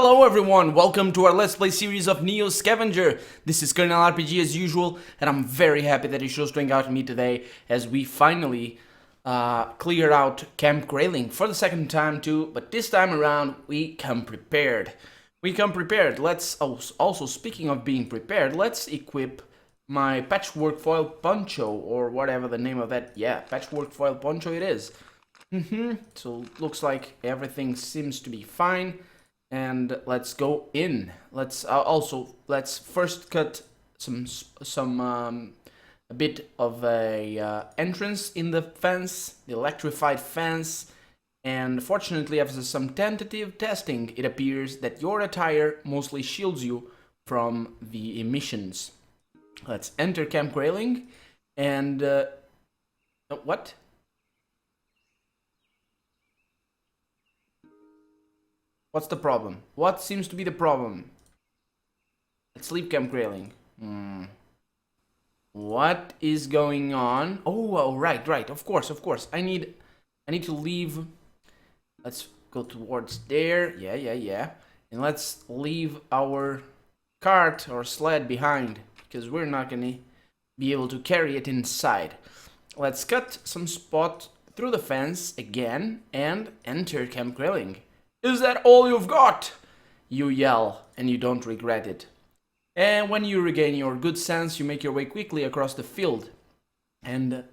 Hello everyone, welcome to our Let's Play series of NEO Scavenger. This is Colonel RPG as usual, and I'm very happy that you chose to hang out with me today as we finally clear out Camp Grayling for the second time too, but this time around we come prepared. Let's also, speaking of being prepared, let's equip my patchwork foil poncho, or whatever the name of that, yeah, patchwork foil poncho it is. So looks like everything seems to be fine. And let's go in. Let's first cut a bit of a entrance in the fence, the electrified fence. And fortunately, after some tentative testing, it appears that your attire mostly shields you from the emissions. Let's enter Camp Grayling, and what? What's the problem? What seems to be the problem? Let's leave Camp Grayling. What is going on? Oh, right. Of course. I need to leave. Let's go towards there. Yeah. And let's leave our cart or sled behind, because we're not gonna be able to carry it inside. Let's cut some spot through the fence again and enter Camp Grayling. Is that all you've got? You yell, and you don't regret it. And when you regain your good sense, you make your way quickly across the field and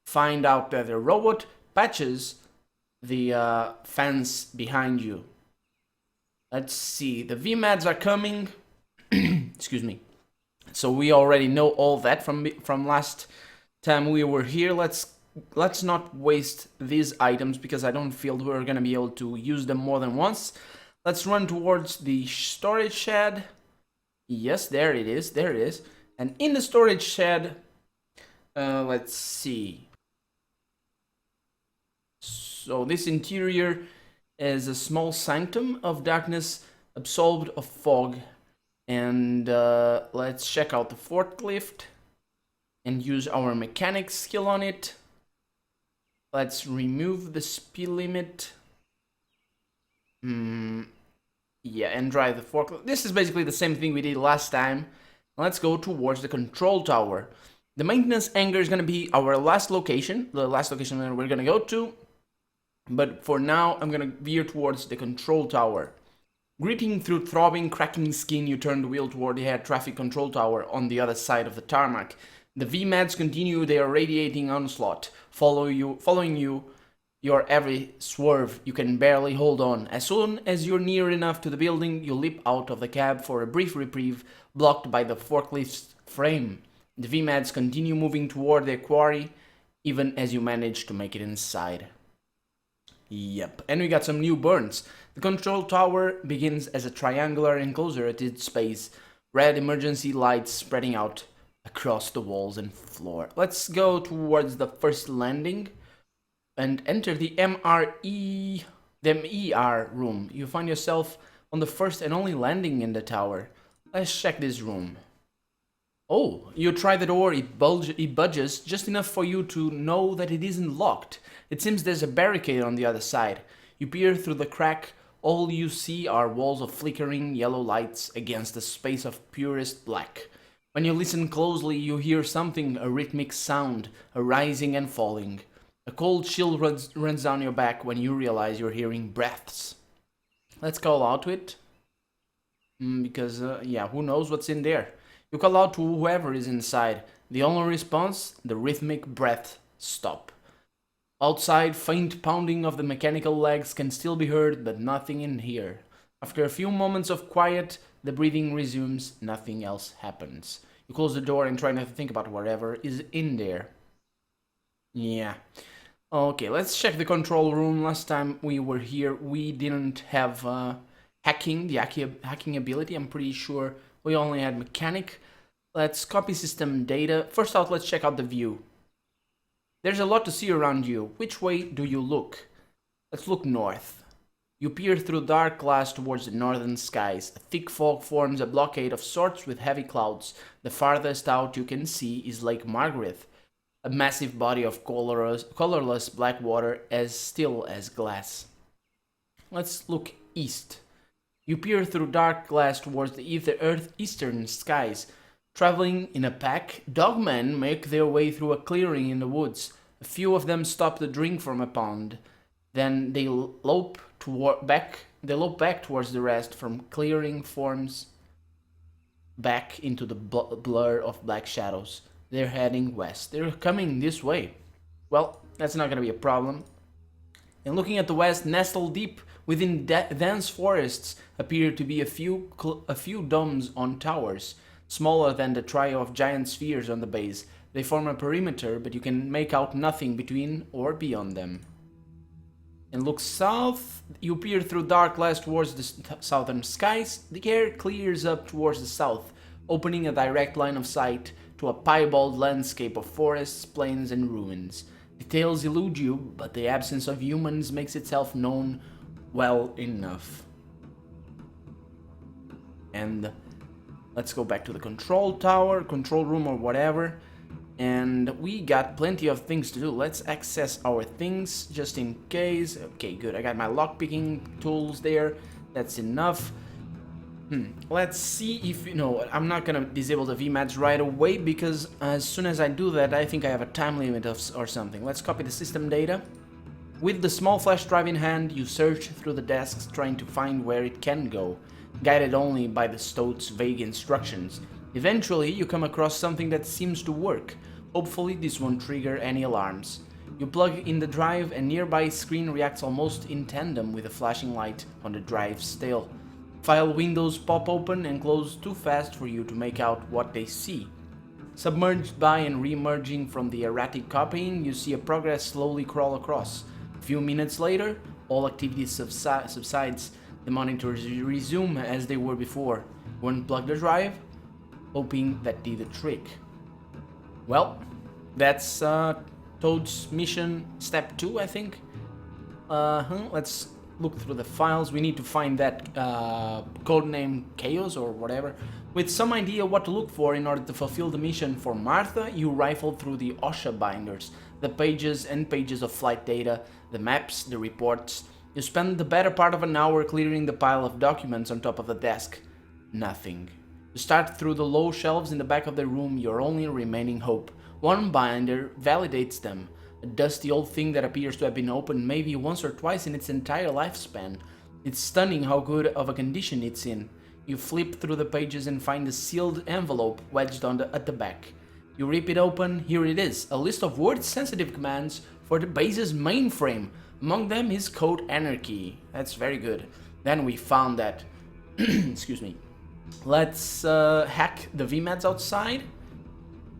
find out that the robot patches the fence behind you. Let's see, the VMADs are coming. Excuse me. So we already know all that from last time we were here. Let's not waste these items, because I don't feel we're gonna be able to use them more than once. Let's run towards the storage shed. Yes, there it is. And in the storage shed, let's see. So this interior is a small sanctum of darkness absolved of fog. And let's check out the forklift and use our mechanics skill on it. Let's remove the speed limit. Yeah, and drive the forklift. This is basically the same thing we did last time. Let's go towards the control tower. The maintenance hangar is going to be our last location, the last location that we're going to go to. But for now, I'm going to veer towards the control tower. Gripping through throbbing, cracking skin, you turn the wheel toward the air traffic control tower on the other side of the tarmac. The VMADs continue their radiating onslaught, following you, your every swerve. You can barely hold on. As soon as you're near enough to the building, you leap out of the cab for a brief reprieve, blocked by the forklift's frame. The VMADs continue moving toward their quarry, even as you manage to make it inside. Yep, and we got some new burns. The control tower begins as a triangular enclosure at its base, red emergency lights spreading out across the walls and floor. Let's go towards the first landing and enter the MER room. You find yourself on the first and only landing in the tower. Let's check this room. Oh, you try the door, it budges just enough for you to know that it isn't locked. It seems there's a barricade on the other side. You peer through the crack. All you see are walls of flickering yellow lights against a space of purest black. When you listen closely, you hear something, a rhythmic sound, a rising and falling. A cold chill runs down your back when you realize you're hearing breaths. Let's call out to it, because, yeah, who knows what's in there. You call out to whoever is inside. The only response, the rhythmic breath stop. Outside, faint pounding of the mechanical legs can still be heard, but nothing in here. After a few moments of quiet, the breathing resumes, nothing else happens. You close the door and try not to think about whatever is in there. Yeah. Okay, let's check the control room. Last time we were here, we didn't have hacking ability. I'm pretty sure we only had mechanic. Let's copy system data. First out, let's check out the view. There's a lot to see around you. Which way do you look? Let's look north. You peer through dark glass towards the northern skies. A thick fog forms a blockade of sorts with heavy clouds. The farthest out you can see is Lake Margaret, a massive body of colorless black water as still as glass. Let's look east. You peer through dark glass towards the eastern skies. Traveling in a pack, dogmen make their way through a clearing in the woods. A few of them stop to drink from a pond. Then they lope back towards the rest. From clearing forms back into the blur of black shadows. They're heading west. They're coming this way. Well, that's not gonna be a problem. And looking at the west, nestled deep within dense forests, appear to be a few domes on towers, smaller than the trio of giant spheres on the base. They form a perimeter, but you can make out nothing between or beyond them. And look south, you peer through dark glass towards the southern skies. The air clears up towards the south, opening a direct line of sight to a piebald landscape of forests, plains, and ruins. Details elude you, but the absence of humans makes itself known well enough. And let's go back to the control tower, control room, or whatever. And we got plenty of things to do. Let's access our things just in case. Okay, good. I got my lockpicking tools there. That's enough. Let's see if, I'm not gonna disable the VMATs right away because as soon as I do that, I think I have a time limit or something. Let's copy the system data. With the small flash drive in hand, you search through the desks trying to find where it can go, guided only by the Stoat's vague instructions. Eventually, you come across something that seems to work. Hopefully, this won't trigger any alarms. You plug in the drive, and nearby screen reacts almost in tandem with the flashing light on the drive's tail. File windows pop open and close too fast for you to make out what they see. Submerged by and re-emerging from the erratic copying, you see a progress slowly crawl across. A few minutes later, all activity subsides. The monitors resume as they were before. You unplug the drive, hoping that did the trick. Well, that's Toad's mission step 2, I think. Let's look through the files. We need to find that codename Chaos or whatever. With some idea what to look for in order to fulfill the mission for Martha, you rifle through the OSHA binders, the pages and pages of flight data, the maps, the reports. You spend the better part of an hour clearing the pile of documents on top of the desk. Nothing. You start through the low shelves in the back of the room, your only remaining hope. One binder validates them. A dusty old thing that appears to have been opened maybe once or twice in its entire lifespan. It's stunning how good of a condition it's in. You flip through the pages and find a sealed envelope wedged at the back. You rip it open, here it is, a list of word-sensitive commands for the base's mainframe. Among them is code Anarchy. That's very good. Then we found that. Excuse me. Let's hack the VMATs outside.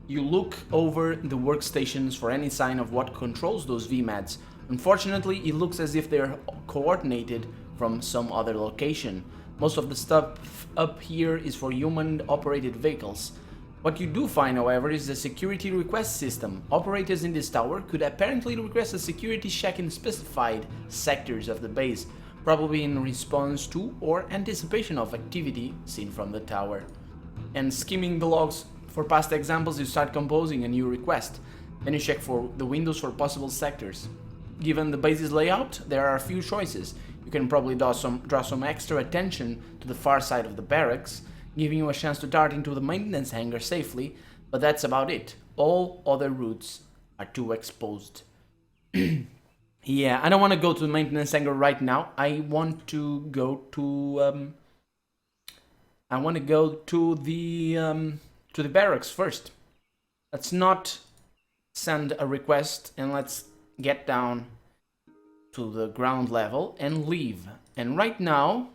You look over the workstations for any sign of what controls those VMATs. Unfortunately, it looks as if they're coordinated from some other location. Most of the stuff up here is for human-operated vehicles. What you do find, however, is the security request system. Operators in this tower could apparently request a security check in specified sectors of the base, probably in response to or anticipation of activity seen from the tower. And skimming the logs for past examples, you start composing a new request. Then you check for the windows for possible sectors. Given the base's layout, there are a few choices. You can probably draw some extra attention to the far side of the barracks, giving you a chance to dart into the maintenance hangar safely, but that's about it. All other routes are too exposed. Yeah, I don't want to go to the maintenance hangar right now. I want to go to the barracks first. Let's not send a request and let's get down to the ground level and leave. And right now,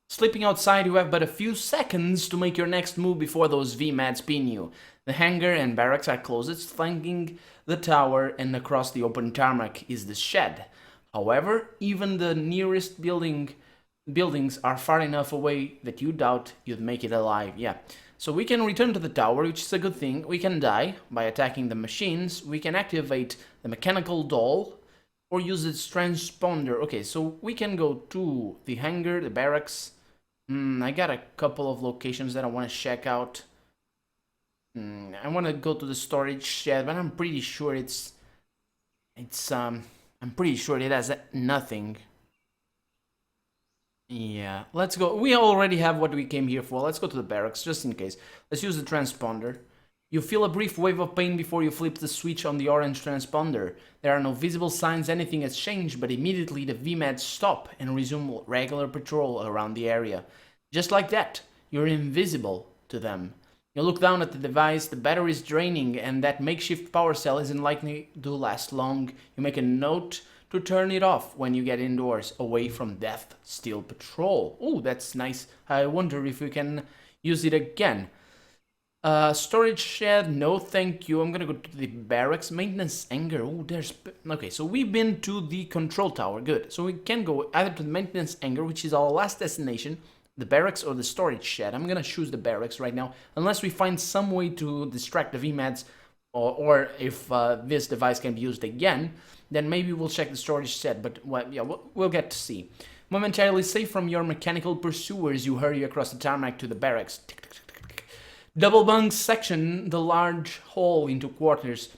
sleeping outside, you have but a few seconds to make your next move before those VMATs pin you. The hangar and barracks are closest, flanking the tower, and across the open tarmac is the shed. However, even the nearest buildings are far enough away that you doubt you'd make it alive. Yeah. So we can return to the tower, which is a good thing. We can die by attacking the machines. We can activate the mechanical doll or use its transponder. Okay, so we can go to the hangar, the barracks. I got a couple of locations that I want to check out. I want to go to the storage shed, but I'm pretty sure I'm pretty sure it has nothing. Yeah, let's go. We already have what we came here for. Let's go to the barracks, just in case. Let's use the transponder. You feel a brief wave of pain before you flip the switch on the orange transponder. There are no visible signs anything has changed, but immediately the VMADs stop and resume regular patrol around the area. Just like that, you're invisible to them. You look down at the device, the battery is draining, and that makeshift power cell isn't likely to last long. You make a note to turn it off when you get indoors, away from Death Steel Patrol. Oh, that's nice. I wonder if we can use it again. Storage shed, no thank you. I'm gonna go to the barracks. Maintenance hangar. Oh, there's... Okay, so we've been to the control tower. Good. So we can go either to the maintenance hangar, which is our last destination, the barracks, or the storage shed. I'm gonna choose the barracks right now, unless we find some way to distract the VMADs, or if this device can be used again, then maybe we'll check the storage shed, but well, yeah, we'll get to see. Momentarily safe from your mechanical pursuers, you hurry across the tarmac to the barracks. Double bunks section the large hall into quarters,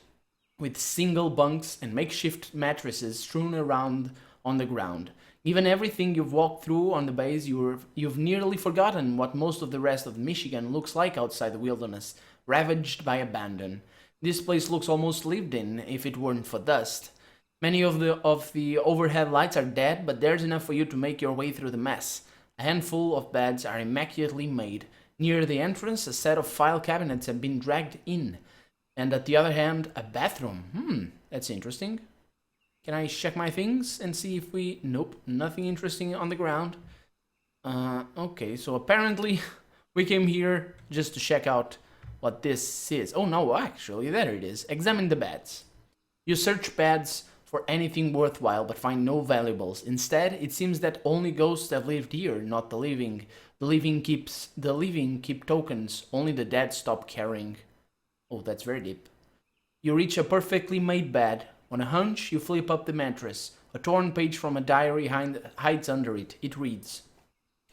with single bunks and makeshift mattresses strewn around on the ground. Given everything you've walked through on the base, you've nearly forgotten what most of the rest of Michigan looks like outside the wilderness, ravaged by abandon. This place looks almost lived in if it weren't for dust. Many of the overhead lights are dead, but there's enough for you to make your way through the mess. A handful of beds are immaculately made. Near the entrance, a set of file cabinets have been dragged in, and at the other hand, a bathroom. That's interesting. Can I check my things and see if we... Nope, nothing interesting on the ground. Okay, so apparently we came here just to check out what this is. Oh no, actually, there it is. Examine the beds. You search beds for anything worthwhile but find no valuables. Instead, it seems that only ghosts have lived here, not the living. The living keep tokens, only the dead stop caring. Oh, that's very deep. You reach a perfectly made bed. On a hunch, you flip up the mattress. A torn page from a diary hides under it. It reads,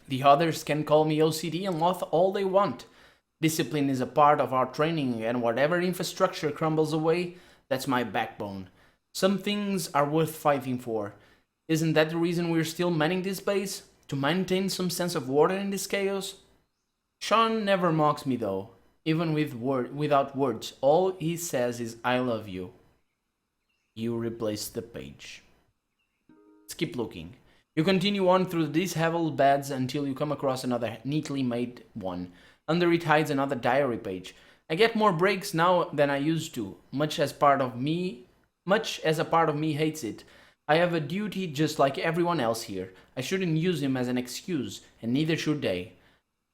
"The others can call me OCD and loth all they want. Discipline is a part of our training, and whatever infrastructure crumbles away, that's my backbone. Some things are worth fighting for. Isn't that the reason we're still manning this base? To maintain some sense of order in this chaos?" Sean never mocks me though, even without words. All he says is, "I love you." You replace the page. Let's keep looking. You continue on through these disheveled beds until you come across another neatly made one. Under it hides another diary page. I get more breaks now than I used to, much as a part of me hates it. I have a duty just like everyone else here. I shouldn't use him as an excuse, and neither should they.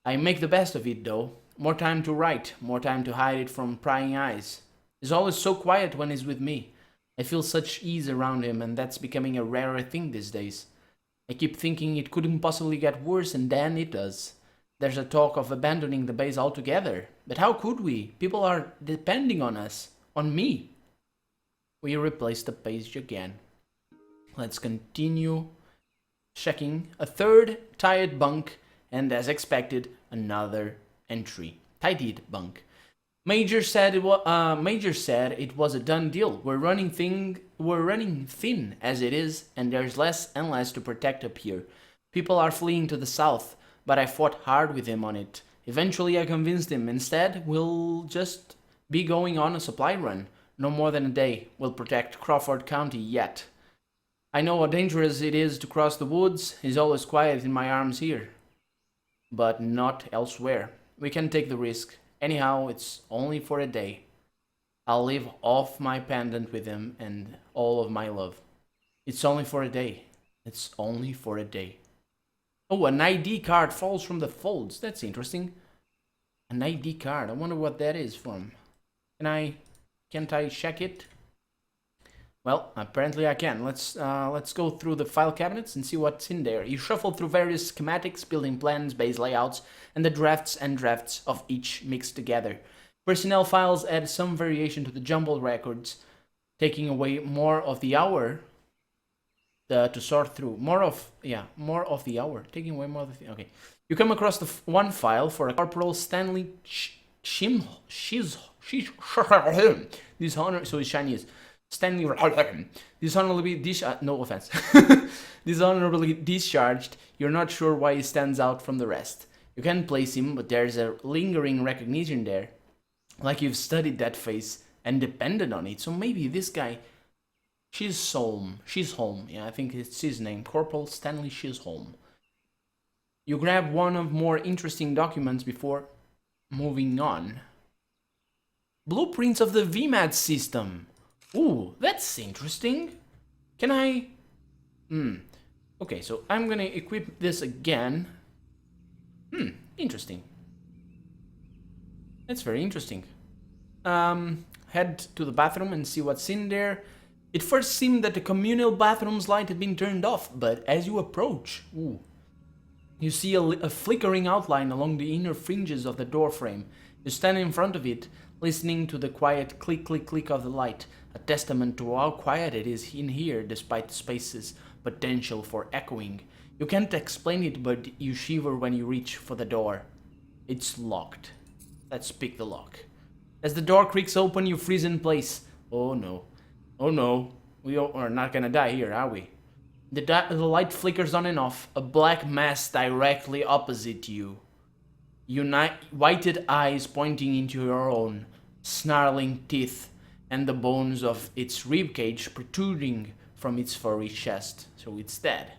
I make the best of it, though. More time to write, more time to hide it from prying eyes. He's always so quiet when he's with me. I feel such ease around him, and that's becoming a rarer thing these days. I keep thinking it couldn't possibly get worse, and then it does. There's a talk of abandoning the base altogether. But how could we? People are depending on us. On me. We replace the page again. Let's continue checking. A third tired bunk, and as expected, another entry. Tidied bunk. Major said it was a done deal. We're running thin as it is, and there's less and less to protect up here. People are fleeing to the south, but I fought hard with him on it. Eventually I convinced him. Instead, we'll just be going on a supply run. No more than a day. We'll protect Crawford County yet. I know how dangerous it is to cross the woods. He's always quiet in my arms here. But not elsewhere. We can take the risk. Anyhow, it's only for a day. I'll leave off my pendant with him and all of my love. It's only for a day. It's only for a day. Oh, an ID card falls from the folds. That's interesting. An ID card. I wonder what that is from. Can't I check it? Well, apparently I can. Let's go through the file cabinets and see what's in there. You shuffle through various schematics, building plans, base layouts, and the drafts of each mixed together. Personnel files add some variation to the jumbled records, taking away more of the hour to sort through. More of the hour. Taking away more of the... Okay. You come across the one file for a Corporal Stanley This honor... So he's Chinese. Stanley dishonorably no offense. Dishonorably discharged. You're not sure why he stands out from the rest. You can't place him, but there's a lingering recognition there. Like you've studied that face and depended on it. So maybe this guy, Chisholm. Yeah, I think it's his name. Corporal Stanley Chisholm. You grab one of more interesting documents before moving on. Blueprints of the VMAT system. Ooh, that's interesting. Can I... Okay, so I'm gonna equip this again. Interesting. That's very interesting. Head to the bathroom and see what's in there. It first seemed that the communal bathroom's light had been turned off, but as you approach, you see a flickering outline along the inner fringes of the door frame. You stand in front of it, listening to the quiet click, click, click of the light, a testament to how quiet it is in here despite the space's potential for echoing. You can't explain it, but you shiver when you reach for the door. It's locked. Let's pick the lock. As the door creaks open, you freeze in place. Oh no. Oh no. We are not gonna die here, are we? The light flickers on and off, a black mass directly opposite you. Whited eyes pointing into your own, snarling teeth, and the bones of its ribcage protruding from its furry chest. So it's dead.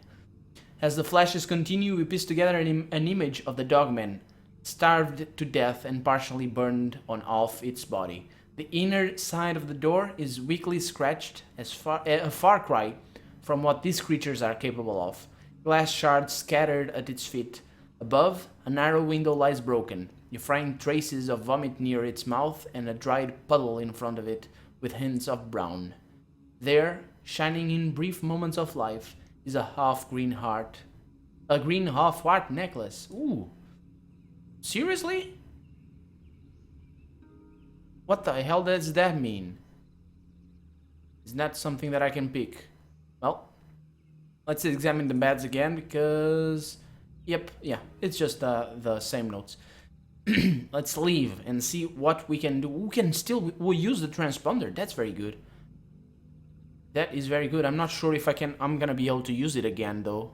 As the flashes continue, we piece together an image of the dogman, starved to death and partially burned on off its body. The inner side of the door is weakly scratched, a far cry from what these creatures are capable of. Glass shards scattered at its feet. Above, a narrow window lies broken. You find traces of vomit near its mouth and a dried puddle in front of it with hints of brown. There, shining in brief moments of life, is a half-green heart. A green half-heart necklace. Ooh. Seriously? What the hell does that mean? Is that something that I can pick? Well, let's examine the beds again because... Yep, yeah, it's just the same notes. Let's leave and see what we can do. We'll use the transponder. That's very good. That is very good. I'm not sure if I'm gonna be able to use it again though.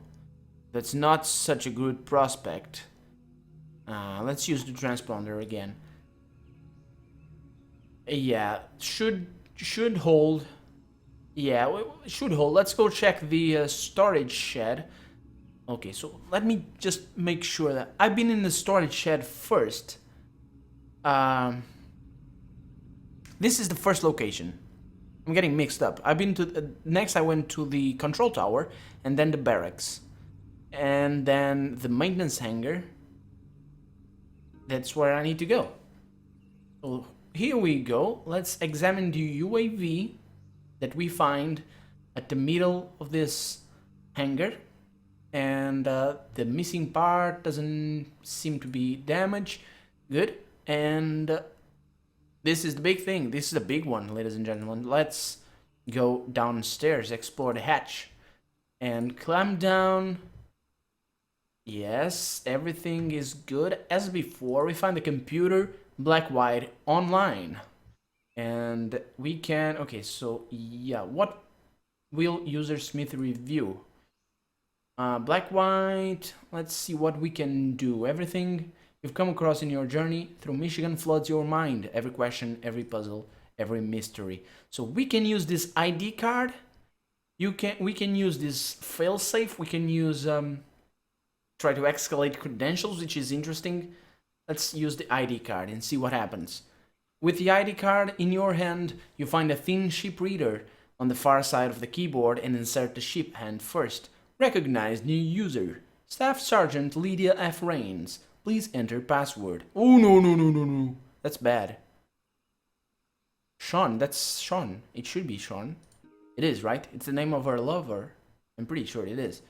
That's not such a good prospect. Let's use the transponder again. Yeah, should hold. Yeah, should hold. Let's go check the storage shed. Okay, so let me just make sure that I've been in the storage shed first. This is the first location. I'm getting mixed up. I've been to next. I went to the control tower, and then the barracks, and then the maintenance hangar. That's where I need to go. So here we go. Let's examine the UAV that we find at the middle of this hangar. And the missing part doesn't seem to be damaged. Good. And this is the big thing. This is the big one, ladies and gentlemen. Let's go downstairs, explore the hatch, and climb down. Yes, everything is good as before. We find the computer, black-white, online. And we can... Okay, so, yeah. What will user Smith review? Black-white. Let's see what we can do. Everything you've come across in your journey through Michigan floods your mind. Every question, every puzzle, every mystery. So we can use this ID card. We can use this failsafe. We can use... try to escalate credentials, which is interesting. Let's use the ID card and see what happens. With the ID card in your hand, you find a thin ship reader on the far side of the keyboard and insert the ship hand first. Recognize new user. Staff Sergeant Lydia F. Rains. Please enter password. Oh, no. That's bad. Sean, that's Sean. It should be Sean. It is, right? It's the name of her lover. I'm pretty sure it is.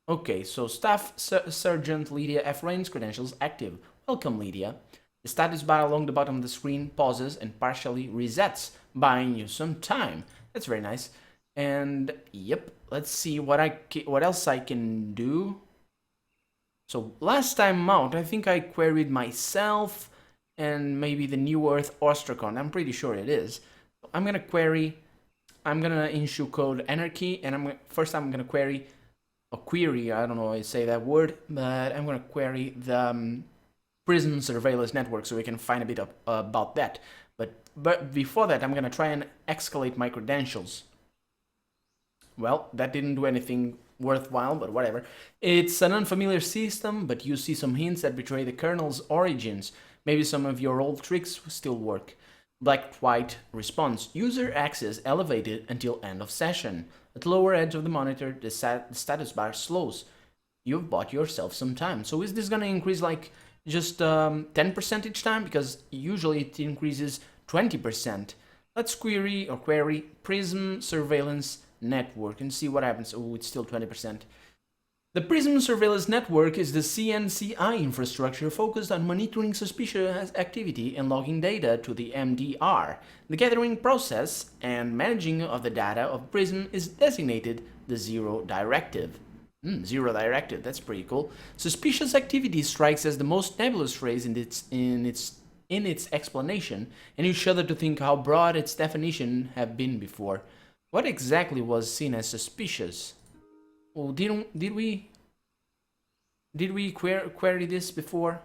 Okay, so Staff Sergeant Lydia F. Rains, credentials active. Welcome, Lydia. The status bar along the bottom of the screen pauses and partially resets, buying you some time. That's very nice. And, yep, let's see what else I can do. So, last time out, I think I queried myself and maybe the New Earth Ostracon. I'm pretty sure it is. I'm gonna query. I'm gonna issue code anarchy, and first I'm gonna query a query. I don't know how I say that word, but I'm gonna query the Prism surveillance network so we can find a bit about that. But before that, I'm gonna try and escalate my credentials. Well, that didn't do anything worthwhile, but whatever. It's an unfamiliar system, but you see some hints that betray the kernel's origins. Maybe some of your old tricks still work. Black-white response. User access elevated until end of session. At the lower edge of the monitor, the status bar slows. You've bought yourself some time. So is this gonna increase like just 10% each time? Because usually it increases 20%. Let's query Prism surveillance network and see what happens. Oh, it's still 20%. The Prism surveillance network is the CNCI infrastructure focused on monitoring suspicious activity and logging data to the MDR. The gathering process and managing of the data of Prism is designated the Zero Directive. Zero Directive, that's pretty cool. Suspicious activity strikes as the most nebulous phrase in its explanation, and you shudder to think how broad its definition have been before. What exactly was seen as suspicious? Oh, did we query this before?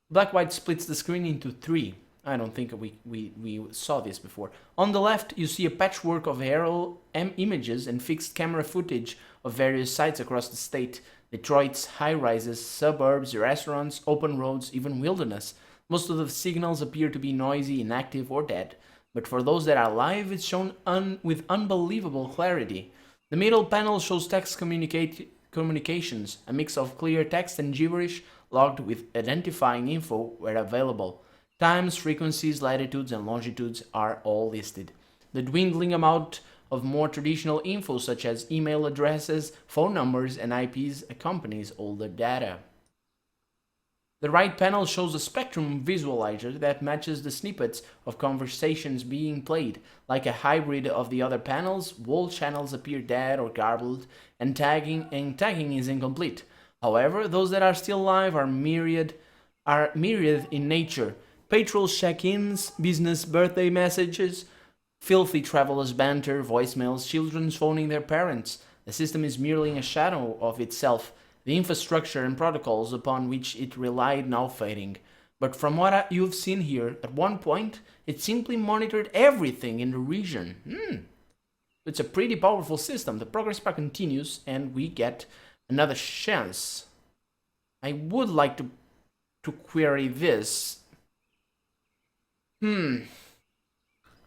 Black-white splits the screen into 3. I don't think we saw this before. On the left, you see a patchwork of aerial images and fixed camera footage of various sites across the state. Detroit's high-rises, suburbs, restaurants, open roads, even wilderness. Most of the signals appear to be noisy, inactive, or dead. But for those that are live, it's shown with unbelievable clarity. The middle panel shows text communications, a mix of clear text and gibberish logged with identifying info where available. Times, frequencies, latitudes, and longitudes are all listed. The dwindling amount of more traditional info such as email addresses, phone numbers, and IPs accompanies all the data. The right panel shows a spectrum visualizer that matches the snippets of conversations being played. Like a hybrid of the other panels, wall channels appear dead or garbled, and tagging is incomplete. However, those that are still live are myriad in nature. Patrol check-ins, business birthday messages, filthy travelers banter, voicemails, children phoning their parents. The system is merely a shadow of itself. The infrastructure and protocols upon which it relied now fading. But from what you've seen here, at one point, it simply monitored everything in the region. It's a pretty powerful system. The progress bar continues, and we get another chance. I would like to query this.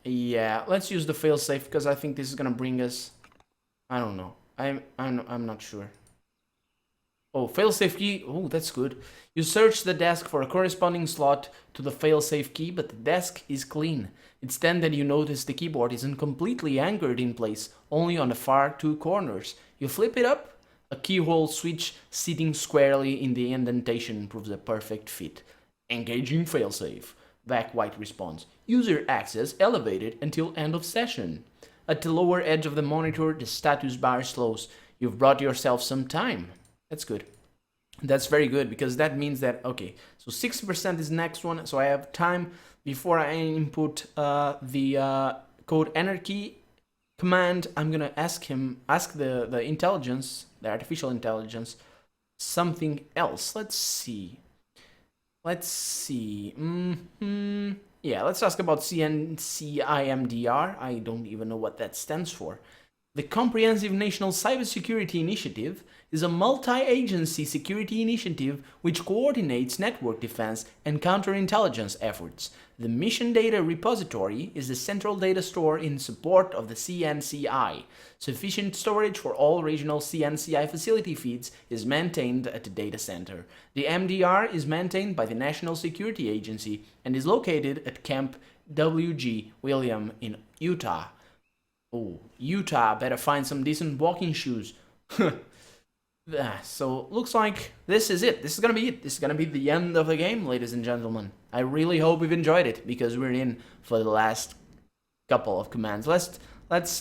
Yeah, let's use the failsafe because I think this is gonna bring us. I don't know. I'm not sure. Oh, failsafe key. Oh, that's good. You search the desk for a corresponding slot to the failsafe key, but the desk is clean. It's then that you notice the keyboard isn't completely anchored in place, only on the far 2 corners. You flip it up. A keyhole switch sitting squarely in the indentation proves a perfect fit. Engaging failsafe. Black-white response. User access elevated until end of session. At the lower edge of the monitor, the status bar slows. You've brought yourself some time. That's good. That's very good because that means that, okay, so 60% is the next one. So I have time before I input the code anarchy command. I'm going to ask the intelligence, the artificial intelligence, something else. Let's see. Yeah, let's ask about CNCIMDR. I don't even know what that stands for. The Comprehensive National Cybersecurity Initiative is a multi-agency security initiative which coordinates network defense and counterintelligence efforts. The Mission Data Repository is the central data store in support of the CNCI. Sufficient storage for all regional CNCI facility feeds is maintained at the data center. The MDR is maintained by the National Security Agency and is located at Camp W.G. William in Utah. Oh, Utah, better find some decent walking shoes. So, looks like this is it. This is gonna be it. This is gonna be the end of the game, ladies and gentlemen. I really hope you've enjoyed it, because we're in for the last couple of commands. Let's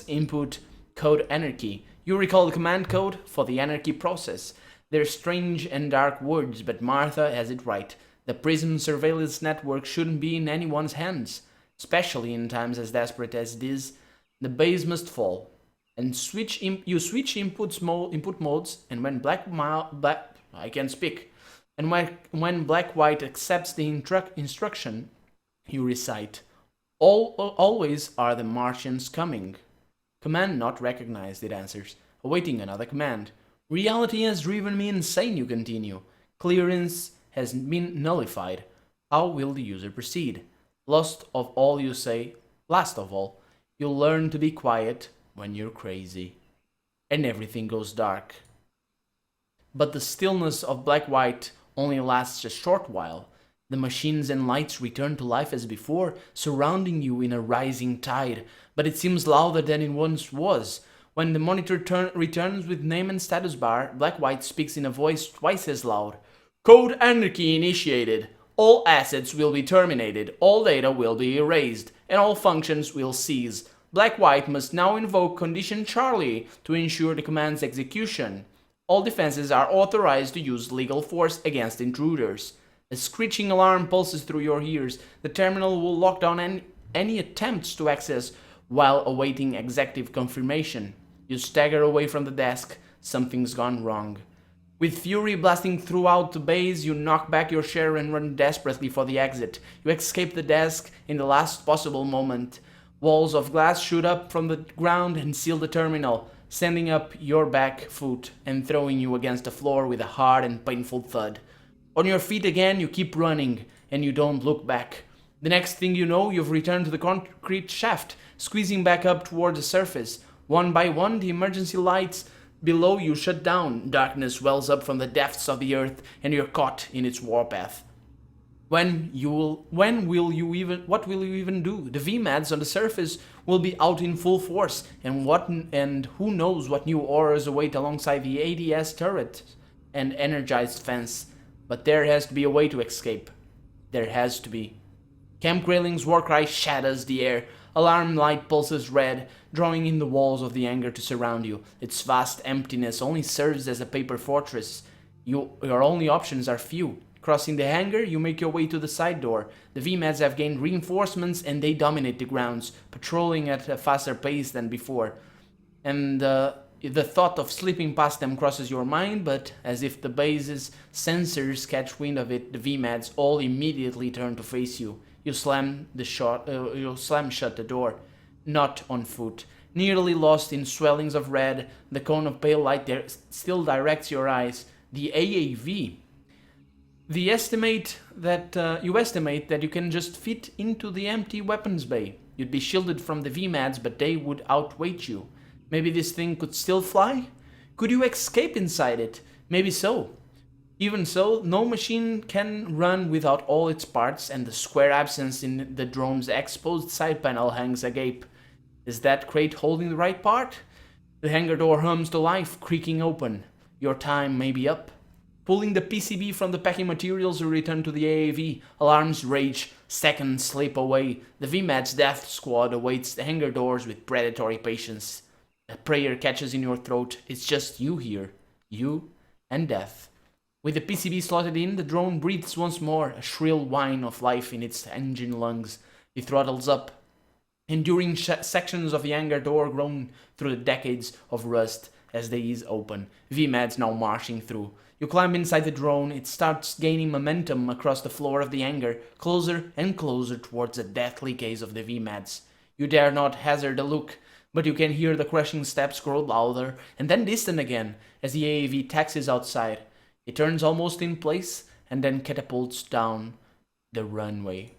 input code anarchy. You recall the command code for the anarchy process. They're strange and dark words, but Martha has it right. The Prism surveillance network shouldn't be in anyone's hands. Especially in times as desperate as this, the base must fall. And you switch input modes, and when I can speak. And when black white accepts the instruction, you recite, always are the Martians coming. Command not recognized, it answers, awaiting another command. Reality has driven me insane, you continue. Clearance has been nullified. How will the user proceed? Last of all, you'll learn to be quiet when you're crazy. And everything goes dark. But the stillness of black-white only lasts a short while. The machines and lights return to life as before, surrounding you in a rising tide, but it seems louder than it once was. When the monitor returns with name and status bar, black-white speaks in a voice twice as loud. Code anarchy initiated. All assets will be terminated, all data will be erased, and all functions will cease. Black-white must now invoke Condition Charlie to ensure the command's execution. All defenses are authorized to use legal force against intruders. A screeching alarm pulses through your ears. The terminal will lock down any attempts to access while awaiting executive confirmation. You stagger away from the desk. Something's gone wrong. With fury blasting throughout the base, you knock back your chair and run desperately for the exit. You escape the desk in the last possible moment. Walls of glass shoot up from the ground and seal the terminal, sending up your back foot and throwing you against the floor with a hard and painful thud. On your feet again, you keep running, and you don't look back. The next thing you know, you've returned to the concrete shaft, squeezing back up toward the surface. One by one, the emergency lights below you shut down. Darkness wells up from the depths of the earth, and you're caught in its warpath. What will you even do? The VMADs on the surface will be out in full force, and who knows what new horrors await alongside the ADS turret and energized fence. But there has to be a way to escape. There has to be. Camp Grayling's war cry shatters the air. Alarm light pulses red, drawing in the walls of the hangar to surround you. Its vast emptiness only serves as a paper fortress. Your only options are few. Crossing the hangar, you make your way to the side door. The VMADs have gained reinforcements and they dominate the grounds, patrolling at a faster pace than before. And the thought of slipping past them crosses your mind, but as if the base's sensors catch wind of it, the VMADs all immediately turn to face you. You slam shut the door, not on foot. Nearly lost in swellings of red, the cone of pale light there still directs your eyes. The AAV. You estimate that you can just fit into the empty weapons bay. You'd be shielded from the VMADs, but they would outweight you. Maybe this thing could still fly? Could you escape inside it? Maybe so. Even so, no machine can run without all its parts, and the square absence in the drone's exposed side panel hangs agape. Is that crate holding the right part? The hangar door hums to life, creaking open. Your time may be up. Pulling the PCB from the packing materials, you return to the AAV. Alarms rage. Seconds slip away. The VMAD's death squad awaits the hangar doors with predatory patience. A prayer catches in your throat. It's just you here. You and death. With the PCB slotted in, the drone breathes once more, a shrill whine of life in its engine lungs. It throttles up. Enduring sections of the hangar door groan through the decades of rust as they ease open. VMADs now marching through. You climb inside the drone. It starts gaining momentum across the floor of the hangar, closer and closer towards the deathly gaze of the VMADs. You dare not hazard a look, but you can hear the crushing steps grow louder and then distant again as the AAV taxis outside. It turns almost in place and then catapults down the runway.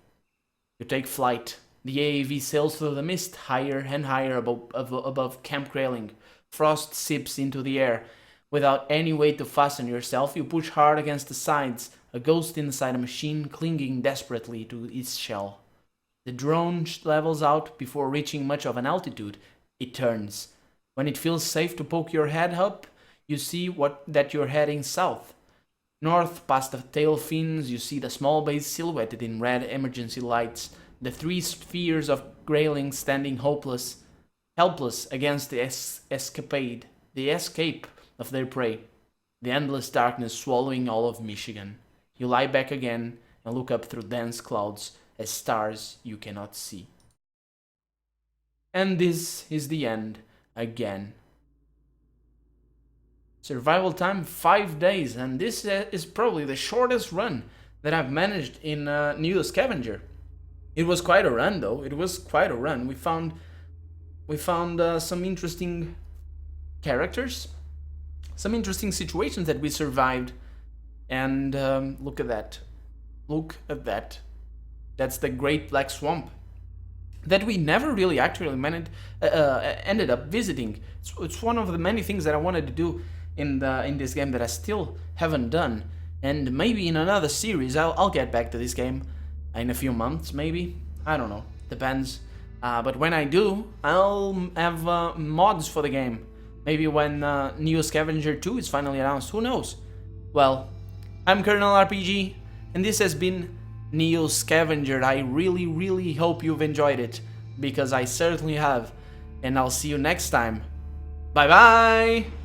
You take flight. The AAV sails through the mist higher and higher above Camp Grayling. Frost seeps into the air. Without any way to fasten yourself, you push hard against the sides, a ghost inside a machine clinging desperately to its shell. The drone levels out before reaching much of an altitude. It turns. When it feels safe to poke your head up, you see that you're heading south. North, past the tail fins, you see the small base silhouetted in red emergency lights, the three spheres of Grayling standing helpless against the escape of their prey, the endless darkness swallowing all of Michigan. You lie back again and look up through dense clouds as stars you cannot see. And this is the end again. Survival time 5 days, and this is probably the shortest run that I've managed in NEO Scavenger. It was quite a run though, it was quite a run. We found some interesting characters, some interesting situations that we survived, and look at that. Look at that. That's the Great Black Swamp that we never really actually ended up visiting. It's one of the many things that I wanted to do in this game that I still haven't done, and maybe in another series I'll get back to this game in a few months, maybe. I don't know, depends. But when I do, I'll have mods for the game. Maybe when NEO Scavenger 2 is finally announced, who knows? Well, I'm Colonel RPG, and this has been NEO Scavenger. I really hope you've enjoyed it, because I certainly have. And I'll see you next time. Bye bye!